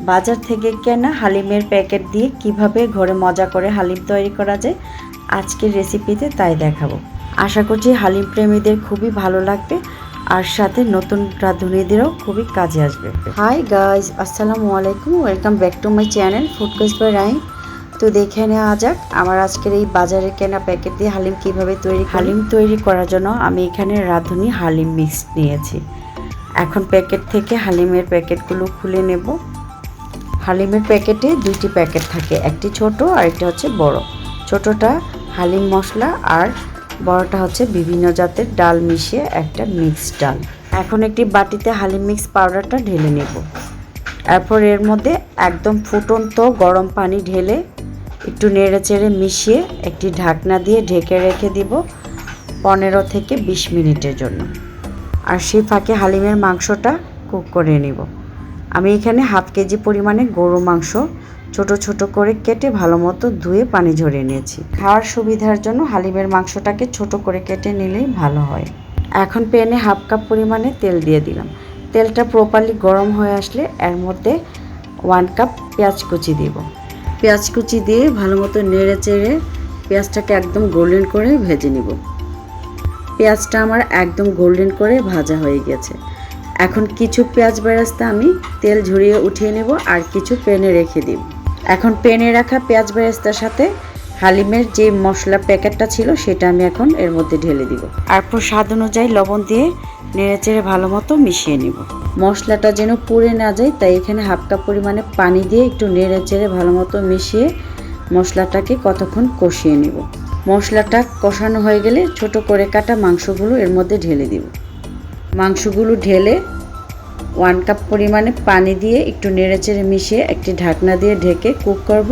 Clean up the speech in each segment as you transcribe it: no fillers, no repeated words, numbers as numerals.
বাজার থেকে কেনা হালিমের প্যাকেট দিয়ে কিভাবে ঘরে মজা করে হালিম তৈরি করা যায় আজকের রেসিপিতে তাই দেখাবো। আশা করছি হালিম প্রেমীদের খুবই ভালো লাগবে আর সাথে নতুন রাঁধুনিদেরও খুবই কাজে আসবে। হাই গাইস, আসসালামু আলাইকুম, welcome back to my channel FoodQuest by রাইন। তো দেখে নেওয়া যাক আমার আজকের এই বাজারে কেনা প্যাকেট দিয়ে হালিম কিভাবে হালিম তৈরি করার জন্য আমি এখানে রাঁধুনি হালিম মিক্স নিয়েছি। এখন প্যাকেট থেকে হালিমের প্যাকেটগুলো খুলে নেব। হালিমের প্যাকেটে দুইটি প্যাকেট থাকে, একটি ছোট আর একটা হচ্ছে বড়। ছোটটা হালিম মশলা আর বড়টা হচ্ছে বিভিন্ন জাতের ডাল মিশিয়ে একটা মিক্স ডাল। এখন একটি বাটিতে হালিম মিক্স পাউডারটা ঢেলে নেব। এরপর এর মধ্যে একদম ফুটন্ত গরম পানি ঢেলে একটু নেড়ে চেড়ে মিশিয়ে একটি ঢাকনা দিয়ে ঢেকে রেখে দিব 15 থেকে 20 মিনিটের জন্য। আর সেই ফাঁকে হালিমের মাংসটা কুক করে নিব। আমি এখানে হাফ কেজি পরিমাণে গরু মাংস ছোট ছোট করে কেটে ভালো মতো ধুয়ে পানি ঝরিয়ে নিয়েছি। খাওয়ার সুবিধার জন্য হালিমের মাংসটাকে ছোট করে কেটে নিলেই ভালো হয়। এখন প্যানে হাফ কাপ পরিমাণে তেল দিয়ে দিলাম। তেলটা প্রপারলি গরম হয়ে আসলে এর মধ্যে 1 কাপ পেঁয়াজ কুচি দিব। পেঁয়াজ কুচি দিয়ে ভালো মতো নেড়ে চেড়ে পেঁয়াজটাকে একদম গোল্ডেন করে ভেজে নিব। পেঁয়াজটা আমার একদম গোল্ডেন করে ভাজা হয়ে গেছে। এখন কিছু পেঁয়াজ বেরেস্তা আমি তেল ঝরিয়ে উঠিয়ে নেব আর কিছু প্যানে রেখে দিব। এখন প্যানে রাখা পেঁয়াজ বেরেস্তার সাথে হালিমের যে মশলা প্যাকেটটা ছিল সেটা আমি এখন এর মধ্যে ঢেলে দিব। তারপর স্বাদ অনুযায়ী লবণ দিয়ে নেড়েচেড়ে ভালো মতো মিশিয়ে নিব। মশলাটা যেন পুড়ে না যায় তাই এখানে হাফ কাপ পরিমাণে পানি দিয়ে একটু নেড়েচেড়ে ভালো মতো মিশিয়ে মশলাটাকে কতক্ষণ কষিয়ে নিব। মশলাটা কষানো হয়ে গেলে ছোট করে কাটা মাংসগুলো এর মধ্যে ঢেলে দিব। মাংসগুলো ঢেলে 1 কাপ পরিমাণে পানি দিয়ে একটু নেড়েচেড়ে মিশিয়ে একটি ঢাকনা দিয়ে ঢেকে কুক করব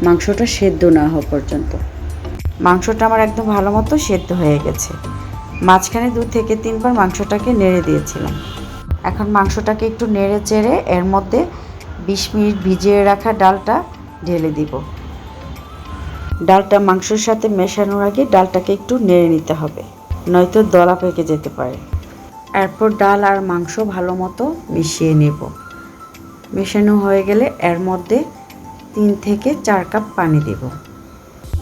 মাংসটা সেদ্ধ না হওয়া পর্যন্ত। মাংসটা আমার একদম ভালো মতো সেদ্ধ হয়ে গেছে। মাঝখানে 2 থেকে 3 বার মাংসটাকে নেড়ে দিয়েছিলাম। এখন মাংসটাকে একটু নেড়ে চেড়ে এর মধ্যে 20 মিনিট ভিজিয়ে রাখা ডালটা ঢেলে দিব। ডালটা মাংসের সাথে মেশানোর আগে ডালটাকে একটু নেড়ে নিতে হবে, নয়তো দলা পেকে যেতে পারে। এরপর ডাল আর মাংস ভালো মতো মিশিয়ে নেব। মেশানো হয়ে গেলে এর মধ্যে 3 থেকে 4 কাপ পানি দেব।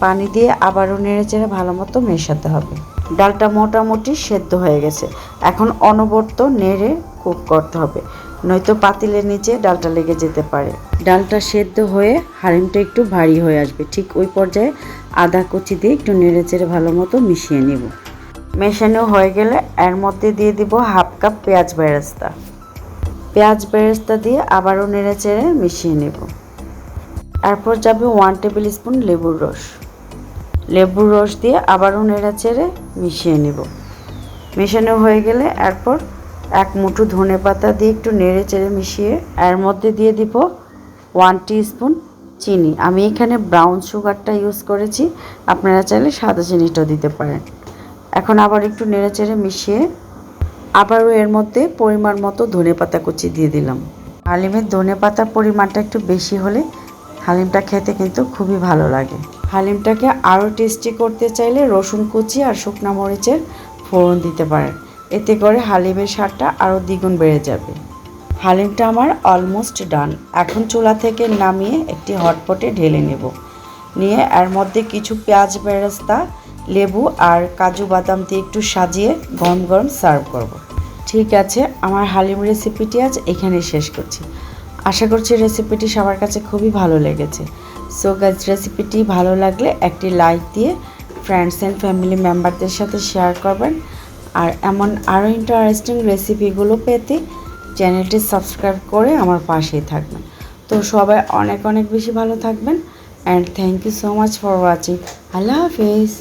পানি দিয়ে আবারও নেড়েচেড়ে ভালো মতো মেশাতে হবে। ডালটা মোটামুটি সেদ্ধ হয়ে গেছে। এখন অনবরত নেড়ে কুক করতে হবে, নয়তো পাতিলের নিচে ডালটা লেগে যেতে পারে। ডালটা সেদ্ধ হয়ে হালিমটা একটু ভারী হয়ে আসবে, ঠিক ওই পর্যায়ে আদা কুচি দিয়ে একটু নেড়েচেড়ে ভালো মতো মিশিয়ে নেব। মেশানো হয়ে গেলে এর মধ্যে দিয়ে দিব হাফ কাপ পেঁয়াজ বেরেস্তা। পেঁয়াজ বেরেস্তা দিয়ে আবারও নেড়েচেড়ে মিশিয়ে নেব। এরপর যাবে 1 টেবিল স্পুন লেবুর রস। লেবুর রস দিয়ে আবারও নেড়েচেড়ে মিশিয়ে নেব। মেশানো হয়ে গেলে এরপর 1 মুঠো ধনেপাতা দিয়ে একটু নেড়েচেড়ে মিশিয়ে এর মধ্যে দিয়ে দিব 1 টিস্পুন চিনি। আমি এখানে ব্রাউন সুগারটা ইউজ করেছি, আপনারা চাইলে সাদা চিনিটাও দিতে পারেন। এখন আবার একটু নেড়েচেড়ে মিশিয়ে আবারও এর মধ্যে পরিমাণ মতো ধনেপাতা কুচি দিয়ে দিলাম। হালিমের ধনেপাতার পরিমাণটা একটু বেশি হলে হালিমটা খেতে কিন্তু খুবই ভালো লাগে। হালিমটাকে আরও টেস্টি করতে চাইলে রসুন কুচি আর শুকনা মরিচের ফোড়ন দিতে পারেন, এতে করে হালিমের স্বাদটা আরও দ্বিগুণ বেড়ে যাবে। হালিমটা আমার অলমোস্ট ডান। এখন চুলা থেকে নামিয়ে একটি হটপটে ঢেলে নেব। নিয়ে এর মধ্যে কিছু পেঁয়াজ বেরেস্তা, লেবু আর কাজু বাদাম দিয়ে একটু সাজিয়ে গরম গরম সার্ভ করব। ঠিক আছে, আমার হালিম রেসিপিটি আজ এখানে শেষ করছি। আশা করছি রেসিপিটি সবার কাছে খুবই ভালো লেগেছে। সো গাইস, রেসিপিটি ভালো লাগলে একটি লাইক দিয়ে ফ্রেন্ডস অ্যান্ড ফ্যামিলি মেম্বারদের সাথে শেয়ার করবেন। আর এমন আরও ইন্টারেস্টিং রেসিপিগুলো পেতে চ্যানেলটি সাবস্ক্রাইব করে আমার পাশেই থাকবেন। তো সবাই অনেক অনেক বেশি ভালো থাকবেন and thank you so much for watching. আল্লাহ হাফেজ।